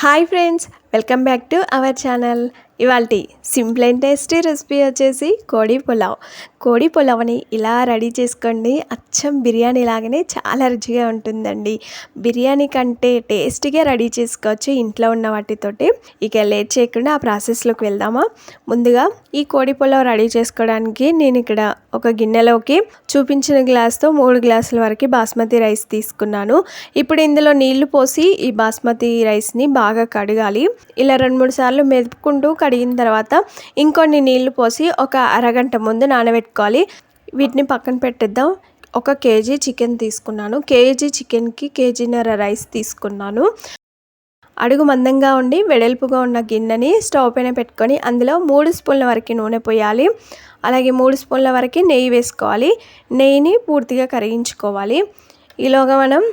Hi friends, welcome back to our channel. ఇవాల్టి simple and tasty recipe వచ్చేసి కోడి పులావ్ని ఇలా రెడీ చేసుకోండి. అచ్చం బిర్యానీ లాగానే చాలా రుచిగా ఉంటుందండి. బిర్యానీ కంటే టేస్టీగా రెడీ చేసుకోవచ్చు ఇంట్లో ఉన్న వాటితోటి. ఇక లేట్ చేయకుండా ఆ ప్రాసెస్లోకి వెళ్దామా. ముందుగా ఈ కోడి పులావ్ రెడీ చేసుకోవడానికి నేను ఇక్కడ ఒక గిన్నెలోకి చూపించిన గ్లాస్తో 3 గ్లాసుల వరకు బాస్మతి రైస్ తీసుకున్నాను. ఇప్పుడు ఇందులో నీళ్లు పోసి ఈ బాస్మతి రైస్ని బాగా కడగాలి. ఇలా 2-3 సార్లు మెదుపుకుంటూ కడిగిన తర్వాత ఇంకొన్ని నీళ్లు పోసి ఒక అరగంట ముందు నానబెట్టుకోవాలి. వీటిని పక్కన పెట్టేద్దాం. 1 కేజీ చికెన్ తీసుకున్నాను. కేజీ చికెన్కి కేజీన్నర రైస్ తీసుకున్నాను. అడుగు మందంగా ఉండి వెడల్పుగా ఉన్న గిన్నెని స్టవ్ పైన పెట్టుకొని అందులో 3 స్పూన్ల వరకు నూనె పోయాలి. అలాగే 3 స్పూన్ల వరకు నెయ్యి వేసుకోవాలి. నెయ్యిని పూర్తిగా కరిగించుకోవాలి. ఈలోగా మనం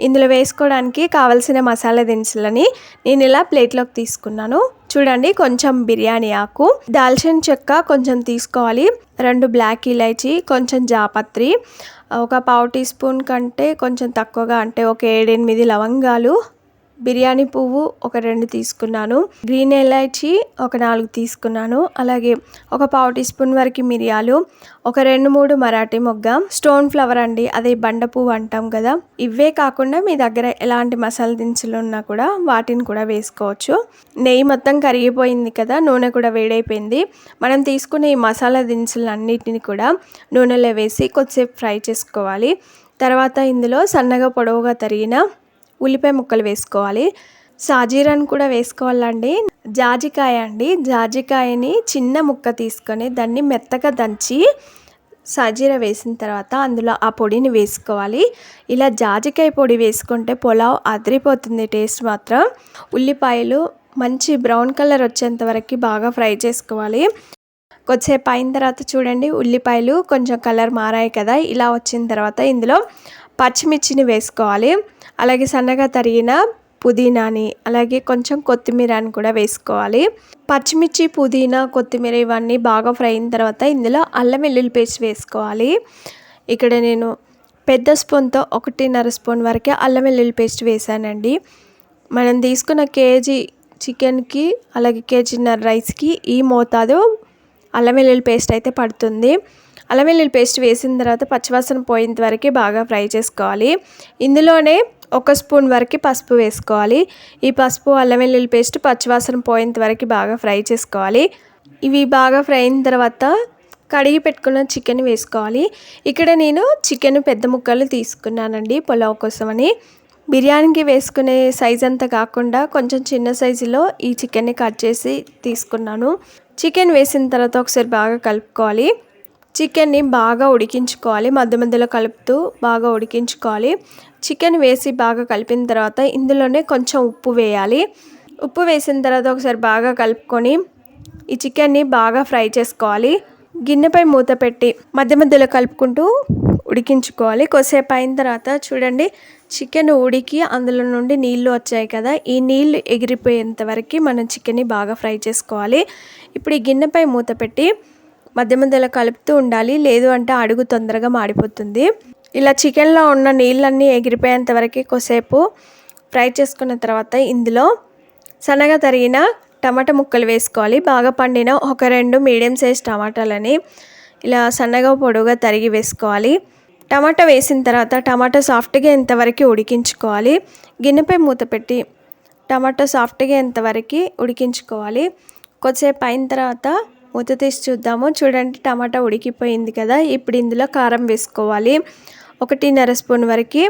ఇందులో వేసుకోవడానికి కావలసిన మసాలా దినుసులని నేను ఇలా ప్లేట్లోకి తీసుకున్నాను. చూడండి, కొంచెం బిర్యానీ ఆకు, దాల్చిన చెక్క కొంచెం తీసుకోవాలి, 2 బ్లాక్ ఇలైచి, కొంచెం జాపత్రి, ఒక 1/2 టీ స్పూన్ కంటే కొంచెం తక్కువగా అంటే ఒక 7-8 లవంగాలు, బిర్యానీ పువ్వు ఒక 2 తీసుకున్నాను, గ్రీన్ ఇలైచి ఒక 4 తీసుకున్నాను, అలాగే ఒక 1/2 టీ స్పూన్ వరకు మిరియాలు, ఒక 2-3 మరాఠీ మొగ్గ, స్టోన్ ఫ్లవర్ అండి, అదే బండ పువ్వు అంటాం కదా. ఇవే కాకుండా మీ దగ్గర ఎలాంటి మసాలా దినుసులు ఉన్నా కూడా వాటిని కూడా వేసుకోవచ్చు. నెయ్యి మొత్తం కరిగిపోయింది కదా, నూనె కూడా వేడైపోయింది. మనం తీసుకునే ఈ మసాలా దినుసులు అన్నిటిని కూడా నూనెలో వేసి కొద్దిసేపు ఫ్రై చేసుకోవాలి. తర్వాత ఇందులో సన్నగా పొడవుగా తరిగిన ఉల్లిపాయ ముక్కలు వేసుకోవాలి. సాజీరాను కూడా వేసుకోవాలండి. జాజికాయ అండి, జాజికాయని చిన్న ముక్క తీసుకొని దాన్ని మెత్తగా దంచి సాజీరా వేసిన తర్వాత అందులో ఆ పొడిని వేసుకోవాలి. ఇలా జాజికాయ పొడి వేసుకుంటే పులావ్ అదిరిపోతుంది టేస్ట్ మాత్రం. ఉల్లిపాయలు మంచి బ్రౌన్ కలర్ వచ్చేంత వరకు బాగా ఫ్రై చేసుకోవాలి. కొద్దిసేపు అయిన తర్వాత చూడండి, ఉల్లిపాయలు కొంచెం కలర్ మారాయి కదా. ఇలా వచ్చిన తర్వాత ఇందులో పచ్చిమిర్చిని వేసుకోవాలి. అలాగే సన్నగా తరిగిన పుదీనాని, అలాగే కొంచెం కొత్తిమీరని కూడా వేసుకోవాలి. పచ్చిమిర్చి, పుదీనా, కొత్తిమీర ఇవన్నీ బాగా ఫ్రై అయిన తర్వాత ఇందులో అల్లం వెల్లుల్లి పేస్ట్ వేసుకోవాలి. ఇక్కడ నేను పెద్ద స్పూన్తో 1.5 స్పూన్ వరకు అల్లం వెల్లుల్లి పేస్ట్ వేసానండి. మనం తీసుకున్న కేజీ చికెన్కి అలాగే కేజీన్నర రైస్కి ఈ మోతాదు అల్లం వెల్లుల్లి పేస్ట్ అయితే పడుతుంది. అల్లం వెల్లుల్లి పేస్ట్ వేసిన తర్వాత పచ్చివాసన పోయేంత వరకు బాగా ఫ్రై చేసుకోవాలి. ఇందులోనే 1 స్పూన్ వరకు పసుపు వేసుకోవాలి. ఈ పసుపు, అల్లం వెల్లుల్లి పేస్ట్ పచ్చివాసన పోయేంత వరకు బాగా ఫ్రై చేసుకోవాలి. ఇవి బాగా ఫ్రై అయిన తర్వాత కడిగి పెట్టుకున్న చికెన్ వేసుకోవాలి. ఇక్కడ నేను చికెన్ పెద్ద ముక్కలు తీసుకున్నానండి పులావ్ కోసమని. బిర్యానీకి వేసుకునే సైజ్ అంతా కాకుండా కొంచెం చిన్న సైజులో ఈ చికెన్ని కట్ చేసి తీసుకున్నాను. చికెన్ వేసిన తర్వాత ఒకసారి బాగా కలుపుకోవాలి. చికెన్ని బాగా ఉడికించుకోవాలి. మధ్య మధ్యలో కలుపుతూ బాగా ఉడికించుకోవాలి. చికెన్ వేసి బాగా కలిపిన తర్వాత ఇందులోనే కొంచెం ఉప్పు వేయాలి. ఉప్పు వేసిన తర్వాత ఒకసారి బాగా కలుపుకొని ఈ చికెన్ని బాగా ఫ్రై చేసుకోవాలి. గిన్నెపై మూత పెట్టి మధ్య మధ్యలో కలుపుకుంటూ ఉడికించుకోవాలి. కొద్దిసేపు అయిన తర్వాత చూడండి, చికెన్ ఉడికి అందులో నుండి నీళ్లు వచ్చాయి కదా. ఈ నీళ్లు ఎగిరిపోయేంత వరకు మనం చికెన్ని బాగా ఫ్రై చేసుకోవాలి. ఇప్పుడు ఈ గిన్నెపై మూత పెట్టి మధ్య మధ్యలో కలుపుతూ ఉండాలి, లేదు అంటే అడుగు తొందరగా మాడిపోతుంది. ఇలా చికెన్లో ఉన్న నీళ్ళన్నీ ఎగిరిపోయేంత వరకు కొద్దిసేపు ఫ్రై చేసుకున్న తర్వాత ఇందులో సన్నగా తరిగిన టమాటా ముక్కలు వేసుకోవాలి. బాగా పండిన ఒక 2 మీడియం సైజ్ టమాటాలని ఇలా సన్నగా పొడవుగా తరిగి వేసుకోవాలి. టమాటా వేసిన తర్వాత టమాటా సాఫ్ట్గా ఎంతవరకు ఉడికించుకోవాలి. గిన్నెపై మూత పెట్టి టమాటా సాఫ్ట్గా ఎంతవరకు ఉడికించుకోవాలి. కొద్దిసేపు అయిన తర్వాత మూత తీసి చూద్దాము. చూడండి, టమాటా ఉడికిపోయింది కదా. ఇప్పుడు ఇందులో కారం వేసుకోవాలి. 1.5 స్పూన్ వరకు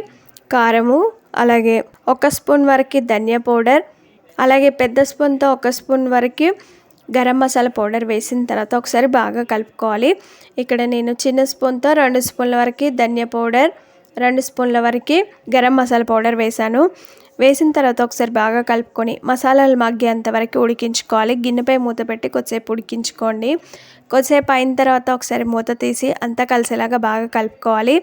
కారము, అలాగే 1 స్పూన్ వరకు ధనియా పౌడర్, అలాగే పెద్ద స్పూన్తో 1 స్పూన్ వరకు గరం మసాలా పౌడర్ వేసిన తర్వాత ఒకసారి బాగా కలుపుకోవాలి. ఇక్కడ నేను చిన్న స్పూన్తో 2 స్పూన్ల వరకు ధనియా పౌడర్, 2 స్పూన్ల వరకు గరం మసాలా పౌడర్ వేసాను. వేసిన తర్వాత ఒకసారి బాగా కలుపుకొని మసాలాలు మగ్గేంత వరకు ఉడికించుకోవాలి. గిన్నెపై మూత పెట్టి కొద్దిసేపు ఉడికించుకోండి. కొద్దిసేపు అయిన తర్వాత ఒకసారి మూత తీసి అంతా కలిసేలాగా బాగా కలుపుకోవాలి.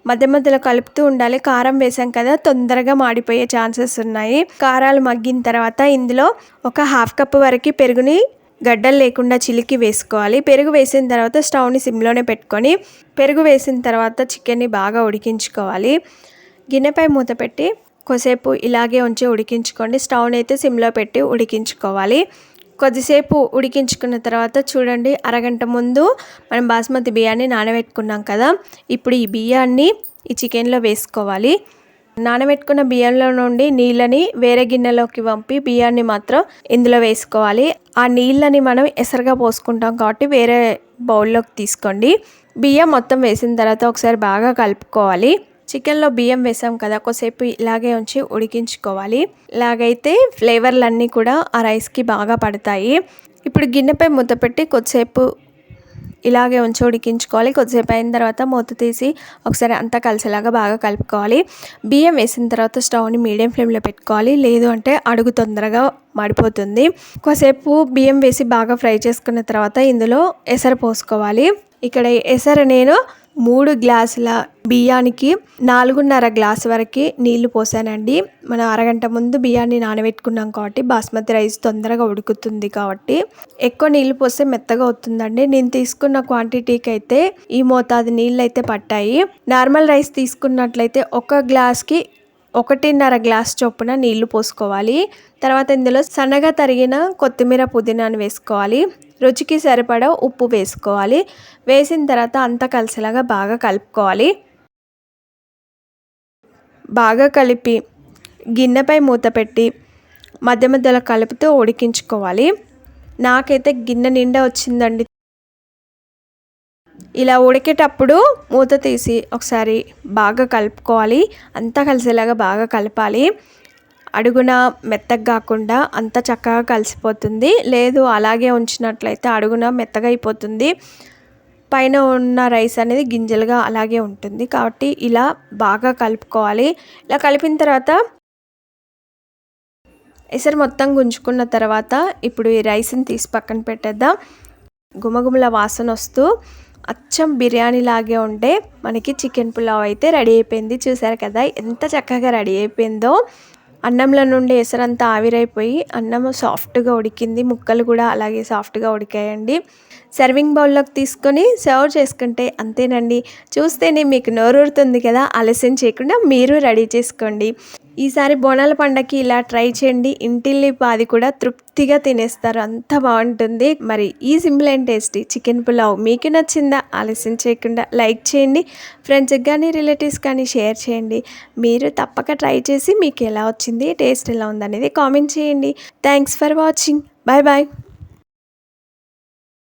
మధ్య మధ్యలో కలుపుతూ ఉండాలి. కారం వేసాం కదా, తొందరగా మాడిపోయే ఛాన్సెస్ ఉన్నాయి. కారాలు మగ్గిన తర్వాత ఇందులో ఒక 1/2 కప్పు వరకు పెరుగుని గడ్డలు లేకుండా చిలికి వేసుకోవాలి. పెరుగు వేసిన తర్వాత స్టవ్ని సిమ్లోనే పెట్టుకొని పెరుగు వేసిన తర్వాత చికెన్ని బాగా ఉడికించుకోవాలి. గిన్నెపై మూత పెట్టి కొద్దిసేపు ఇలాగే ఉంచి ఉడికించుకోండి. స్టవ్ని అయితే సిమ్లో పెట్టి ఉడికించుకోవాలి. కొద్దిసేపు ఉడికించుకున్న తర్వాత చూడండి, అరగంట ముందు మనం బాస్మతి బియ్యాన్ని నానబెట్టుకున్నాం కదా, ఇప్పుడు ఈ బియ్యాన్ని ఈ చికెన్లో వేసుకోవాలి. నానబెట్టుకున్న బియ్యంలో నుండి నీళ్ళని వేరే గిన్నెలోకి పంపి బియ్యాన్ని మాత్రం ఇందులో వేసుకోవాలి. ఆ నీళ్ళని మనం ఎసరుగా పోసుకుంటాం కాబట్టి వేరే బౌల్లోకి తీసుకోండి. బియ్యం మొత్తం వేసిన తర్వాత ఒకసారి బాగా కలుపుకోవాలి. చికెన్లో బియ్యం వేసాం కదా, కొద్దిసేపు ఇలాగే ఉంచి ఉడికించుకోవాలి. ఇలాగైతే ఫ్లేవర్లన్నీ కూడా ఆ రైస్కి బాగా పడతాయి. ఇప్పుడు గిన్నెపై మూత పెట్టి కొద్దిసేపు ఇలాగే ఉంచి ఉడికించుకోవాలి. కొద్దిసేపు అయిన తర్వాత మూత తీసి ఒకసారి అంతా కలిసేలాగా బాగా కలుపుకోవాలి. బియ్యం వేసిన తర్వాత స్టవ్ని మీడియం ఫ్లేమ్లో పెట్టుకోవాలి, లేదు అంటే అడుగు తొందరగా మాడిపోతుంది. కొద్దిసేపు బియ్యం వేసి బాగా ఫ్రై చేసుకున్న తర్వాత ఇందులో ఎసరు పోసుకోవాలి. ఇక్కడ ఎసరు నేను 3 గ్లాసుల బియ్యానికి 4.5 గ్లాసు వరకు నీళ్లు పోసానండి. మనం అరగంట ముందు బియ్యాన్ని నానబెట్టుకున్నాం కాబట్టి బాస్మతి రైస్ తొందరగా ఉడుకుతుంది కాబట్టి ఎక్కువ నీళ్లు పోస్తే మెత్తగా అవుతుందండి. నేను తీసుకున్న క్వాంటిటీకి అయితే ఈ మోతాదు నీళ్ళు అయితే పట్టాయి. నార్మల్ రైస్ తీసుకున్నట్లయితే 1 గ్లాస్కి 1.5 గ్లాస్ చొప్పున నీళ్లు పోసుకోవాలి. తర్వాత ఇందులో సన్నగా తరిగిన కొత్తిమీర, పుదీనాను వేసుకోవాలి. రుచికి సరిపడా ఉప్పు వేసుకోవాలి. వేసిన తర్వాత అంతా కలిసేలాగా బాగా కలుపుకోవాలి. బాగా కలిపి గిన్నెపై మూత పెట్టి మధ్య మధ్యలో కలుపుతూ ఉడికించుకోవాలి. నాకైతే గిన్నె నిండా వచ్చిందండి. ఇలా ఉడికేటప్పుడు మూత తీసి ఒకసారి బాగా కలుపుకోవాలి. అంతా కలిసేలాగా బాగా కలపాలి. అడుగున మెత్తగా కాకుండా అంత చక్కగా కలిసిపోతుంది. లేదు అలాగే ఉంచినట్లయితే అడుగున మెత్తగా అయిపోతుంది. పైన ఉన్న రైస్ అనేది గింజలుగా అలాగే ఉంటుంది. కాబట్టి ఇలా బాగా కలుపుకోవాలి. ఇలా కలిపిన తర్వాత ఎసరు మొత్తం గుంజుకున్న తర్వాత ఇప్పుడు ఈ రైస్ని తీసి పక్కన పెట్టేద్దాం. గుమగుమల వాసన వస్తూ అచ్చం బిర్యానీ లాగే ఉంటే మనకి చికెన్ పులావ్ అయితే రెడీ అయిపోయింది. చూసారు కదా ఎంత చక్కగా రెడీ అయిపోయిందో. అన్నంలో నుండి ఎసరంతా ఆవిరైపోయి అన్నం సాఫ్ట్గా ఉడికింది. ముక్కలు కూడా అలాగే సాఫ్ట్గా ఉడికాయండి. సర్వింగ్ బౌల్లోకి తీసుకొని సర్వ్ చేసుకుంటే అంతేనండి. చూస్తేనే మీకు నోరూరుతుంది కదా, ఆలస్యం చేయకుండా మీరు రెడీ చేసుకోండి. ఈసారి బోనాల పండగకి ఇలా ట్రై చేయండి. ఇంటిల్లిపాది కూడా తృప్తిగా తినేస్తారు, అంత బాగుంటుంది. మరి ఈ simple and tasty chicken pulao మీకు నచ్చిందా? ఆలస్యం చేయకుండా లైక్ చేయండి. ఫ్రెండ్స్కి కానీ రిలేటివ్స్ కానీ షేర్ చేయండి. మీరు తప్పక ట్రై చేసి మీకు ఎలా వచ్చింది, టేస్ట్ ఎలా ఉందనేది కామెంట్ చేయండి. Thanks for watching. Bye bye.